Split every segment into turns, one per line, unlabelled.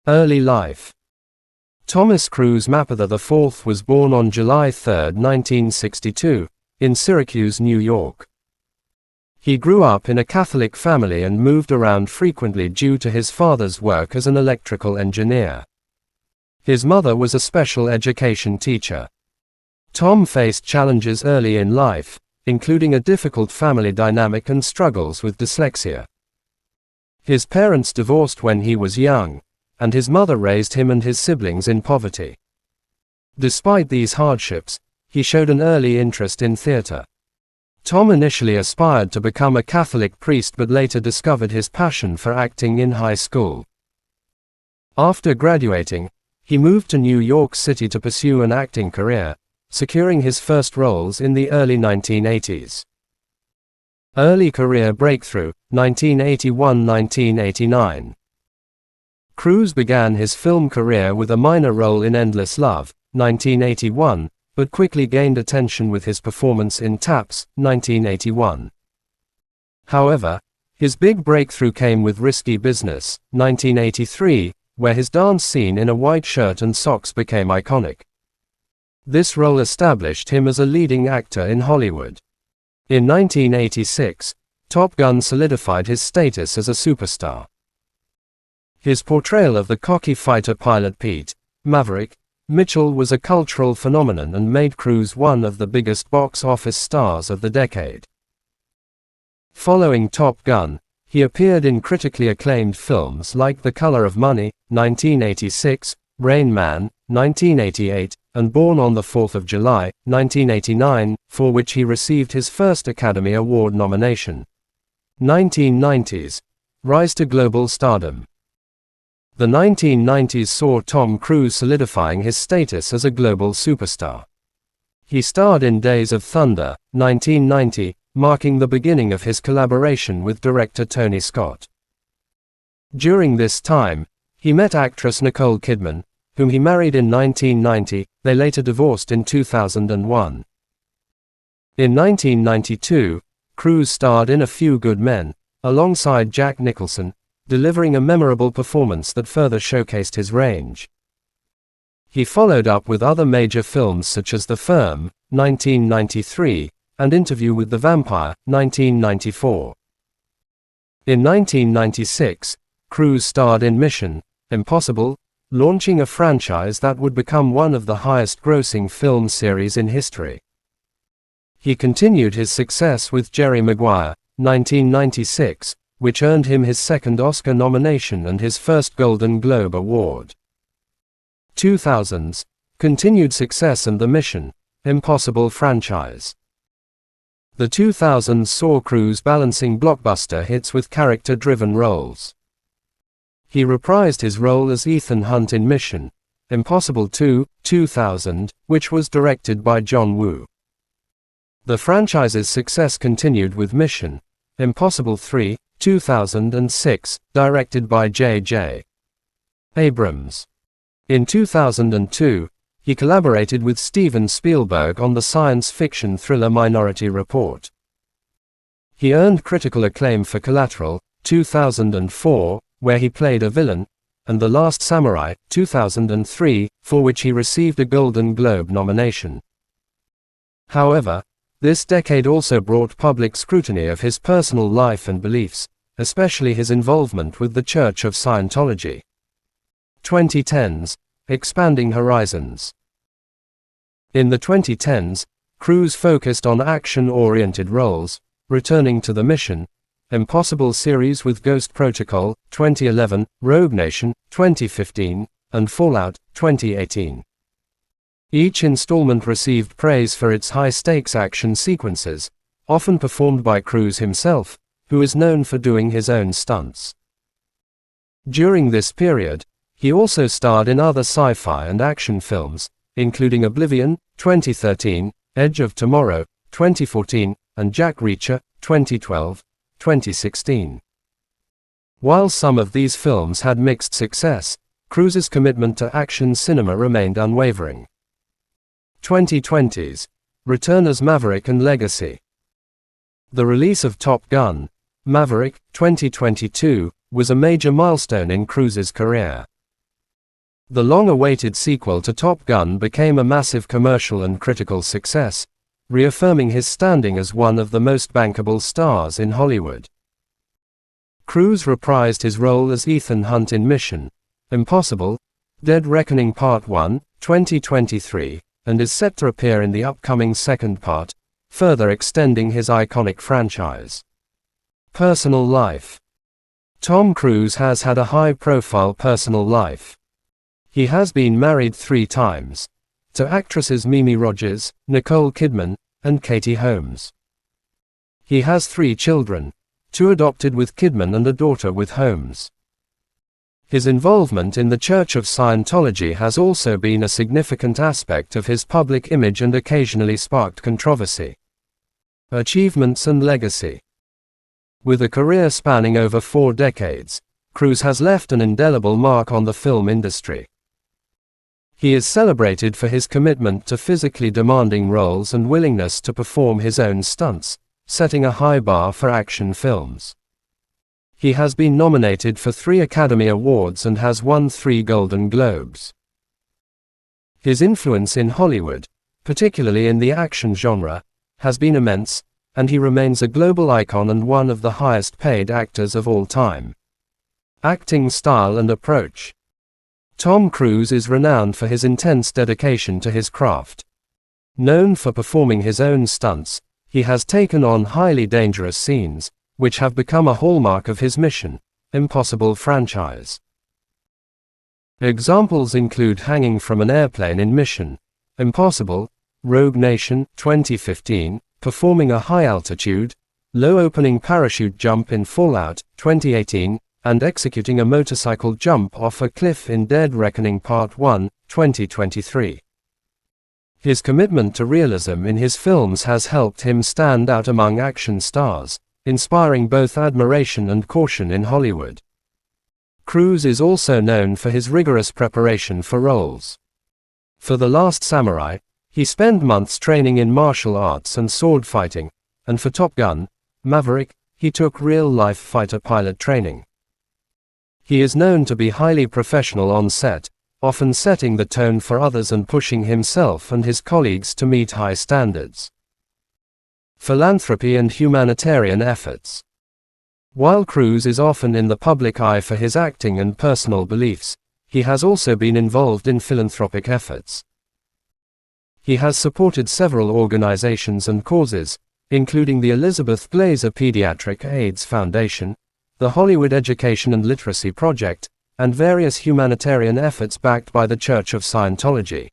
Early life. Thomas Cruise Mapother IV was born on July 3, 1962, in Syracuse, New York. He grew up in a Catholic family and moved around frequently due to his father's work as an electrical engineer. His mother was a special education teacher. Tom faced challenges early in life, including a difficult family dynamic and struggles with dyslexia. His parents divorced when he was young, and his mother raised him and his siblings in poverty. Despite these hardships, he showed an early interest in theater. Tom initially aspired to become a Catholic priest but later discovered his passion for acting in high school. After graduating, he moved to New York City to pursue an acting career, securing his first roles in the early 1980s. Early career breakthrough, 1981–1989. Cruise began his film career with a minor role in Endless Love, 1981, but quickly gained attention with his performance in Taps, 1981. However, his big breakthrough came with Risky Business, 1983, where his dance scene in a white shirt and socks became iconic. This role established him as a leading actor in Hollywood. In 1986, Top Gun solidified his status as a superstar. His portrayal of the cocky fighter pilot Pete Maverick Mitchell was a cultural phenomenon and made Cruise one of the biggest box office stars of the decade. Following Top Gun, he appeared in critically acclaimed films like The Color of Money, 1986, Rain Man, 1988, and Born on the 4th of July, 1989, for which he received his first Academy Award nomination. 1990s. Rise to global stardom. The 1990s saw Tom Cruise solidifying his status as a global superstar. He starred in Days of Thunder, 1990, marking the beginning of his collaboration with director Tony Scott. During this time, he met actress Nicole Kidman, whom he married in 1990, they later divorced in 2001. In 1992, Cruise starred in A Few Good Men, alongside Jack Nicholson, delivering a memorable performance that further showcased his range. He followed up with other major films such as The Firm, 1993, and Interview with the Vampire, 1994. In 1996, Cruise starred in Mission Impossible, launching a franchise that would become one of the highest-grossing film series in history. He continued his success with Jerry Maguire, 1996, which earned him his second Oscar nomination and his first Golden Globe Award. 2000s, continued success and the Mission Impossible franchise. The 2000s saw Cruise balancing blockbuster hits with character-driven roles. He reprised his role as Ethan Hunt in Mission Impossible 2, 2000, which was directed by John Woo. The franchise's success continued with Mission Impossible 3, 2006, directed by J.J. Abrams. In 2002, he collaborated with Steven Spielberg on the science fiction thriller Minority Report. He earned critical acclaim for Collateral, 2004, where he played a villain, and The Last Samurai, 2003, for which he received a Golden Globe nomination. However, this decade also brought public scrutiny of his personal life and beliefs, especially his involvement with the Church of Scientology. 2010s, expanding horizons. In the 2010s, Cruise focused on action-oriented roles, returning to the Mission Impossible series with Ghost Protocol, 2011, Rogue Nation, 2015, and Fallout, 2018. Each installment received praise for its high-stakes action sequences, often performed by Cruise himself, who is known for doing his own stunts. During this period, he also starred in other sci-fi and action films, including Oblivion, 2013, Edge of Tomorrow, 2014, and Jack Reacher, 2012, 2016. While some of these films had mixed success, Cruise's commitment to action cinema remained unwavering. 2020s, return as Maverick and Legacy. The release of Top Gun: Maverick, 2022, was a major milestone in Cruise's career. The long-awaited sequel to Top Gun became a massive commercial and critical success, reaffirming his standing as one of the most bankable stars in Hollywood. Cruise reprised his role as Ethan Hunt in Mission: Impossible – Dead Reckoning Part 1, 2023, and is set to appear in the upcoming second part, further extending his iconic franchise. Personal life. Tom Cruise has had a high-profile personal life. He has been married 3 times, to actresses Mimi Rogers, Nicole Kidman, and Katie Holmes. He has 3 children, 2 adopted with Kidman and a daughter with Holmes. His involvement in the Church of Scientology has also been a significant aspect of his public image and occasionally sparked controversy. Achievements and legacy. With a career spanning over 4 decades, Cruise has left an indelible mark on the film industry. He is celebrated for his commitment to physically demanding roles and willingness to perform his own stunts, setting a high bar for action films. He has been nominated for 3 Academy Awards and has won 3 Golden Globes. His influence in Hollywood, particularly in the action genre, has been immense, and he remains a global icon and one of the highest-paid actors of all time. Acting style and approach. Tom Cruise is renowned for his intense dedication to his craft. Known for performing his own stunts, he has taken on highly dangerous scenes, which have become a hallmark of his Mission: Impossible franchise. Examples include hanging from an airplane in Mission: Impossible, Rogue Nation, 2015, performing a high-altitude, low-opening parachute jump in Fallout, 2018, and executing a motorcycle jump off a cliff in Dead Reckoning Part 1, 2023. His commitment to realism in his films has helped him stand out among action stars, inspiring both admiration and caution in Hollywood. Cruise is also known for his rigorous preparation for roles. For The Last Samurai, he spent months training in martial arts and sword fighting, and for Top Gun: Maverick, he took real-life fighter pilot training. He is known to be highly professional on set, often setting the tone for others and pushing himself and his colleagues to meet high standards. Philanthropy and humanitarian efforts. While Cruise is often in the public eye for his acting and personal beliefs, he has also been involved in philanthropic efforts. He has supported several organizations and causes, including the Elizabeth Glaser Pediatric AIDS Foundation, the Hollywood Education and Literacy Project, and various humanitarian efforts backed by the Church of Scientology.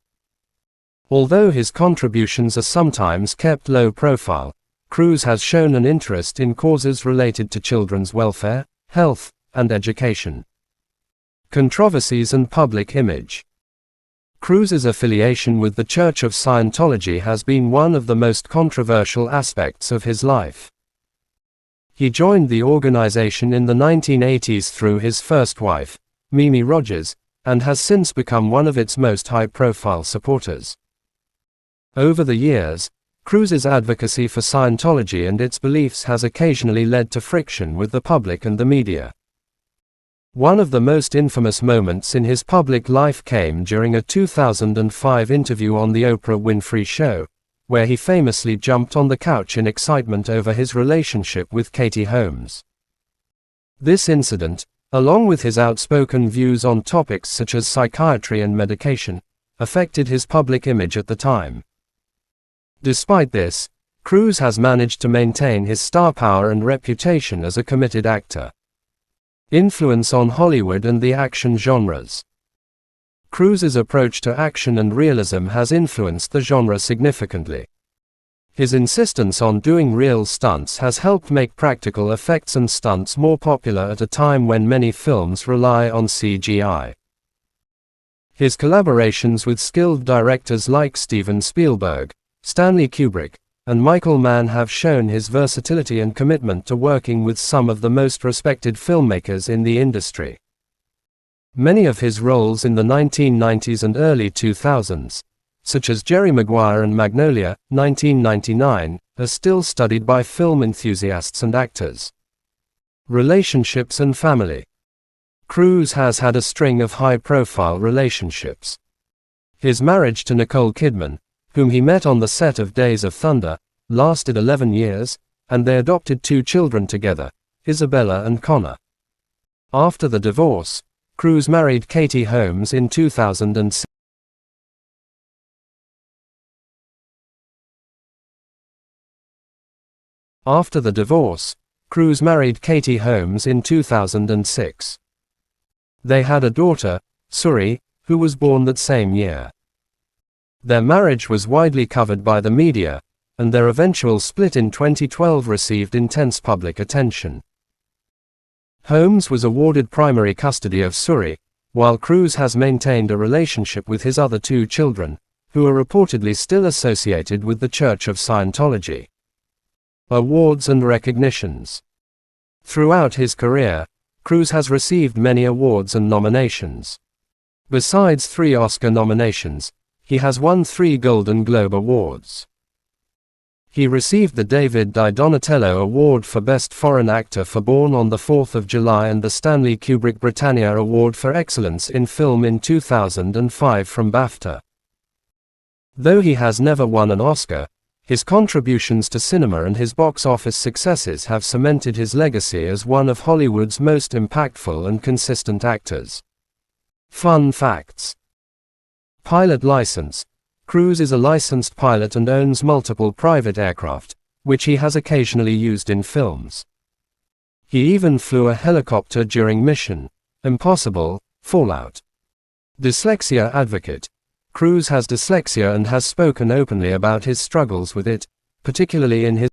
Although his contributions are sometimes kept low profile, Cruise has shown an interest in causes related to children's welfare, health, and education. Controversies and public image. Cruise's affiliation with the Church of Scientology has been one of the most controversial aspects of his life. He joined the organization in the 1980s through his first wife, Mimi Rogers, and has since become one of its most high-profile supporters. Over the years, Cruise's advocacy for Scientology and its beliefs has occasionally led to friction with the public and the media. One of the most infamous moments in his public life came during a 2005 interview on The Oprah Winfrey Show, where he famously jumped on the couch in excitement over his relationship with Katie Holmes. This incident, along with his outspoken views on topics such as psychiatry and medication, affected his public image at the time. Despite this, Cruise has managed to maintain his star power and reputation as a committed actor. Influence on Hollywood and the action genres. Cruise's approach to action and realism has influenced the genre significantly. His insistence on doing real stunts has helped make practical effects and stunts more popular at a time when many films rely on CGI. His collaborations with skilled directors like Steven Spielberg, Stanley Kubrick, and Michael Mann have shown his versatility and commitment to working with some of the most respected filmmakers in the industry. Many of his roles in the 1990s and early 2000s, such as Jerry Maguire and Magnolia, 1999, are still studied by film enthusiasts and actors. Relationships and family. Cruise has had a string of high-profile relationships. His marriage to Nicole Kidman, whom he met on the set of Days of Thunder, lasted 11 years, and they adopted 2 children together, Isabella and Connor. After the divorce, Cruise married Katie Holmes in 2006. After the divorce, Cruise married Katie Holmes in 2006. They had a daughter, Suri, who was born that same year. Their marriage was widely covered by the media, and their eventual split in 2012 received intense public attention. Holmes was awarded primary custody of Suri, while Cruise has maintained a relationship with his other 2 children, who are reportedly still associated with the Church of Scientology. Awards and recognitions. Throughout his career, Cruise has received many awards and nominations. Besides 3 Oscar nominations, he has won 3 Golden Globe Awards. He received the David Di Donatello Award for Best Foreign Actor for Born on the 4th of July and the Stanley Kubrick Britannia Award for Excellence in Film in 2005 from BAFTA. Though he has never won an Oscar, his contributions to cinema and his box office successes have cemented his legacy as one of Hollywood's most impactful and consistent actors. Fun facts. Pilot license. Cruise is a licensed pilot and owns multiple private aircraft, which he has occasionally used in films. He even flew a helicopter during Mission Impossible: Fallout. Dyslexia advocate. Cruise has dyslexia and has spoken openly about his struggles with it, particularly in his